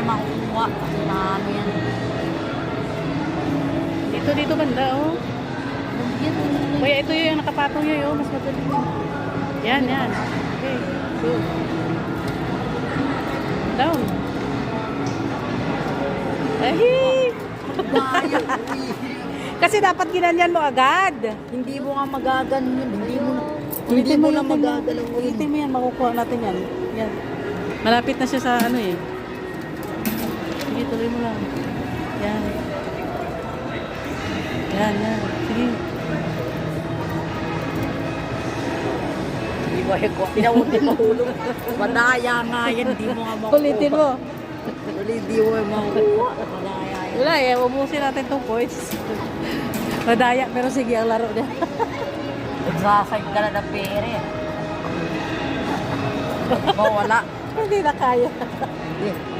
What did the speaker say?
tayo makukuha. Na ano yan. Dito banda, oh. Kuya, ito yung nakapatong yun, oh. Mas madali. Yan. Okay, go. Down. Ay! Kasi dapat ginanyan mo agad. Hindi mo nga magaganon yun. Hindi Ulitin mo mo na magagalaw yun. Ulitin mo yan, makukuha natin yan. Yan. Malapit na siya sa ano eh. Sige, tuloy mo lang. Yan. Yan. Sige. Hindi mo ko. Pinawag din mahulog. Madaya nga yan. Hindi mo nga makukuha. Ulitin mo. Hindi mo makukuha. Madaya yan. Wala eh, ubusin natin 2 points. Madaya, pero sige ang laro niya. Nagsasayad ka na ng pere. Wala. Hindi na kaya. Hindi.